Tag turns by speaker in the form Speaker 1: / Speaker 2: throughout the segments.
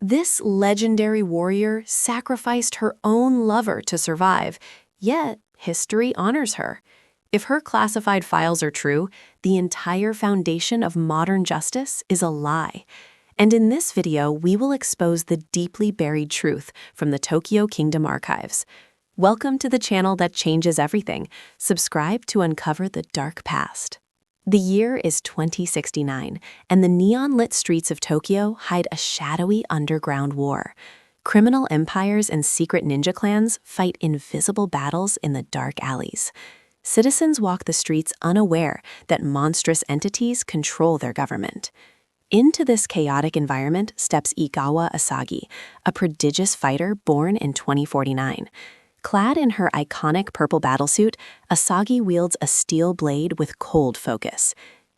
Speaker 1: This legendary warrior sacrificed her own lover to survive, yet history honors her. If her classified files are true, the entire foundation of modern justice is a lie. And in this video, we will expose the deeply buried truth from the Tokyo Kingdom archives. Welcome to the channel that changes everything. Subscribe to uncover the dark past. The year is 2069, and the neon-lit streets of Tokyo hide a shadowy underground war. Criminal empires and secret ninja clans fight invisible battles in the dark alleys. Citizens walk the streets unaware that monstrous entities control their government. Into this chaotic environment steps Igawa Asagi, a prodigious fighter born in 2049. Clad in her iconic purple battlesuit, Asagi wields a steel blade with cold focus.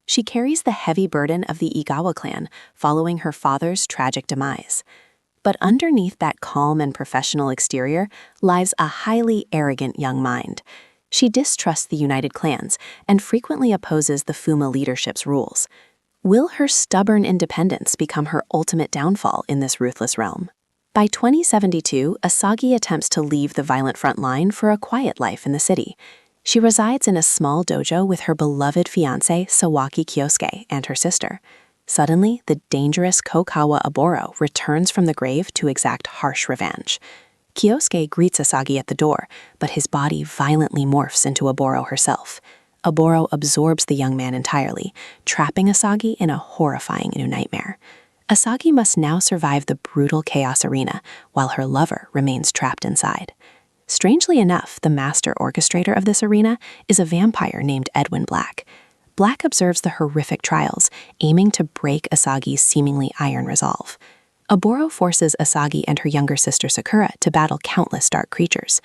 Speaker 1: She carries the heavy burden of the Igawa clan, following her father's tragic demise. But underneath that calm and professional exterior lies a highly arrogant young mind. She distrusts the united clans and frequently opposes the Fuma leadership's rules. Will her stubborn independence become her ultimate downfall in this ruthless realm? By 2072, Asagi attempts to leave the violent front line for a quiet life in the city. She resides in a small dojo with her beloved fiance, Sawaki Kyousuke, and her sister. Suddenly, the dangerous Kokawa Oboro returns from the grave to exact harsh revenge. Kyousuke greets Asagi at the door, but his body violently morphs into Oboro herself. Oboro absorbs the young man entirely, trapping Asagi in a horrifying new nightmare. Asagi must now survive the brutal chaos arena, while her lover remains trapped inside. Strangely enough, the master orchestrator of this arena is a vampire named Edwin Black. Black observes the horrific trials, aiming to break Asagi's seemingly iron resolve. Oboro forces Asagi and her younger sister Sakura to battle countless dark creatures.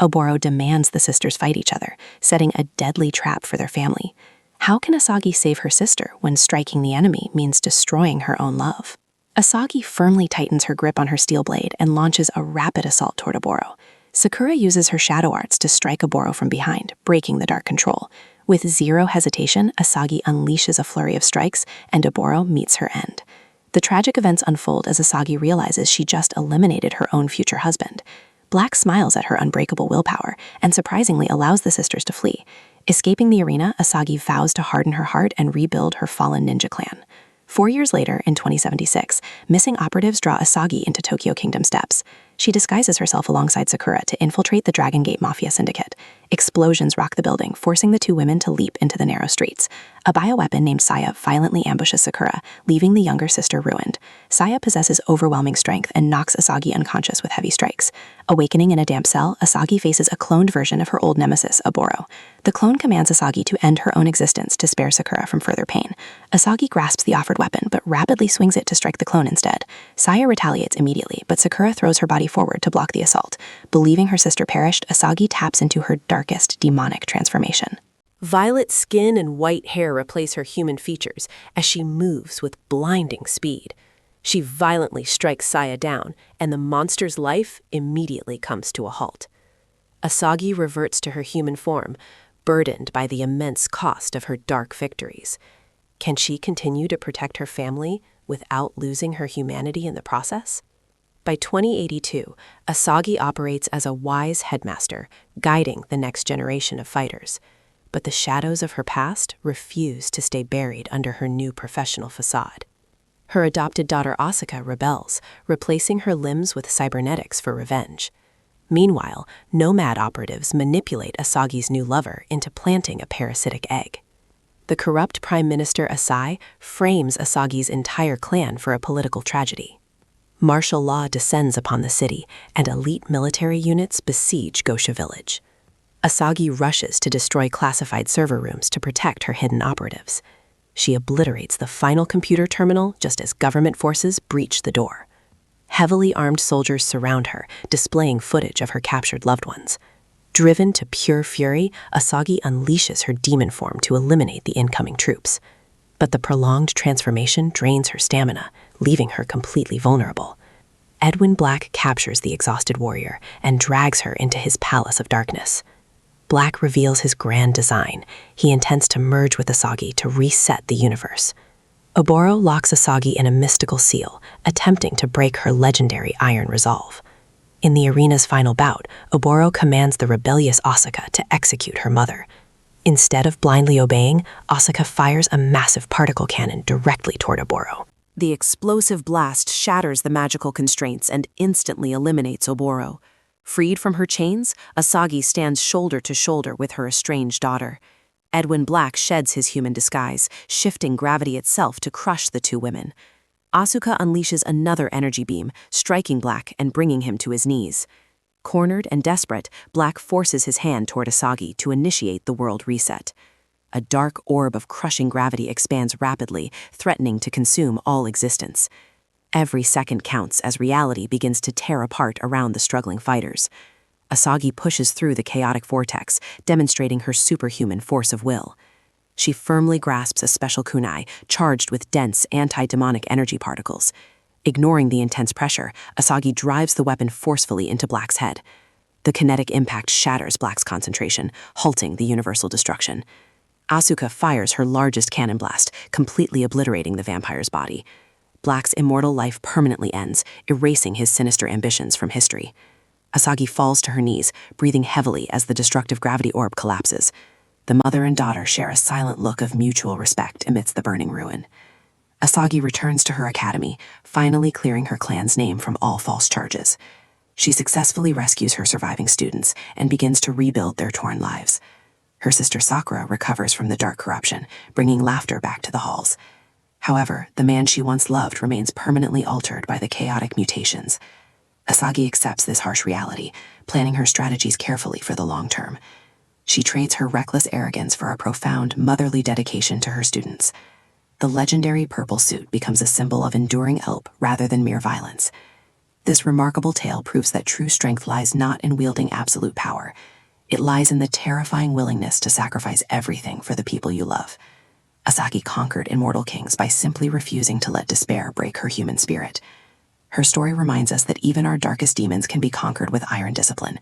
Speaker 1: Oboro demands the sisters fight each other, setting a deadly trap for their family. How can Asagi save her sister when striking the enemy means destroying her own love? Asagi firmly tightens her grip on her steel blade and launches a rapid assault toward Oboro. Sakura uses her shadow arts to strike Oboro from behind, breaking the dark control. With zero hesitation, Asagi unleashes a flurry of strikes, and Oboro meets her end. The tragic events unfold as Asagi realizes she just eliminated her own future husband. Black smiles at her unbreakable willpower and surprisingly allows the sisters to flee. Escaping the arena, Asagi vows to harden her heart and rebuild her fallen ninja clan. 4 years later, in 2076, missing operatives draw Asagi into Tokyo Kingdom steps. She disguises herself alongside Sakura to infiltrate the Dragon Gate Mafia syndicate. Explosions rock the building, forcing the two women to leap into the narrow streets. A bioweapon named Saya violently ambushes Sakura, leaving the younger sister ruined. Saya possesses overwhelming strength and knocks Asagi unconscious with heavy strikes. Awakening in a damp cell, Asagi faces a cloned version of her old nemesis, Oboro. The clone commands Asagi to end her own existence to spare Sakura from further pain. Asagi grasps the offered weapon, but rapidly swings it to strike the clone instead. Saya retaliates immediately, but Sakura throws her body forward to block the assault. Believing her sister perished, Asagi taps into her darkest demonic transformation.
Speaker 2: Violet skin and white hair replace her human features as she moves with blinding speed. She violently strikes Saya down, and the monster's life immediately comes to a halt. Asagi reverts to her human form, burdened by the immense cost of her dark victories. Can she continue to protect her family without losing her humanity in the process? By 2082, Asagi operates as a wise headmaster, guiding the next generation of fighters. But the shadows of her past refuse to stay buried under her new professional facade. Her adopted daughter Asuka rebels, replacing her limbs with cybernetics for revenge. Meanwhile, Nomad operatives manipulate Asagi's new lover into planting a parasitic egg. The corrupt Prime Minister Asai frames Asagi's entire clan for a political tragedy. Martial law descends upon the city, and elite military units besiege Gosha Village. Asagi rushes to destroy classified server rooms to protect her hidden operatives. She obliterates the final computer terminal just as government forces breach the door. Heavily armed soldiers surround her, displaying footage of her captured loved ones. Driven to pure fury, Asagi unleashes her demon form to eliminate the incoming troops. But the prolonged transformation drains her stamina, leaving her completely vulnerable. Edwin Black captures the exhausted warrior and drags her into his palace of darkness. Black reveals his grand design. He intends to merge with Asagi to reset the universe. Oboro locks Asagi in a mystical seal, attempting to break her legendary iron resolve. In the arena's final bout, Oboro commands the rebellious Asuka to execute her mother. Instead of blindly obeying, Asuka fires a massive particle cannon directly toward Oboro.
Speaker 1: The explosive blast shatters the magical constraints and instantly eliminates Oboro. Freed from her chains, Asagi stands shoulder to shoulder with her estranged daughter. Edwin Black sheds his human disguise, shifting gravity itself to crush the two women. Asuka unleashes another energy beam, striking Black and bringing him to his knees. Cornered and desperate, Black forces his hand toward Asagi to initiate the world reset. A dark orb of crushing gravity expands rapidly, threatening to consume all existence. Every second counts as reality begins to tear apart around the struggling fighters. Asagi pushes through the chaotic vortex, demonstrating her superhuman force of will. She firmly grasps a special kunai charged with dense anti-demonic energy particles. Ignoring the intense pressure, Asagi drives the weapon forcefully into Black's head. The kinetic impact shatters Black's concentration, halting the universal destruction. Asuka fires her largest cannon blast, completely obliterating the vampire's body. Black's immortal life permanently ends, erasing his sinister ambitions from history. Asagi falls to her knees, breathing heavily as the destructive gravity orb collapses. The mother and daughter share a silent look of mutual respect amidst the burning ruin. Asagi returns to her academy, finally clearing her clan's name from all false charges. She successfully rescues her surviving students and begins to rebuild their torn lives. Her sister Sakura recovers from the dark corruption, bringing laughter back to the halls. However, the man she once loved remains permanently altered by the chaotic mutations. Asagi accepts this harsh reality, planning her strategies carefully for the long term. She trades her reckless arrogance for a profound motherly dedication to her students. The legendary purple suit becomes a symbol of enduring help rather than mere violence. This remarkable tale proves that true strength lies not in wielding absolute power. It lies in the terrifying willingness to sacrifice everything for the people you love. Asagi conquered immortal kings by simply refusing to let despair break her human spirit. Her story reminds us that even our darkest demons can be conquered with iron discipline.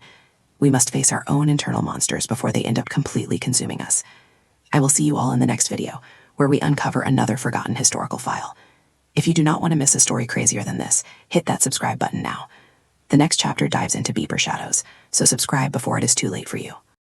Speaker 1: We must face our own internal monsters before they end up completely consuming us. I will see you all in the next video, where we uncover another forgotten historical file. If you do not want to miss a story crazier than this, hit that subscribe button now. The next chapter dives into deeper shadows, so subscribe before it is too late for you.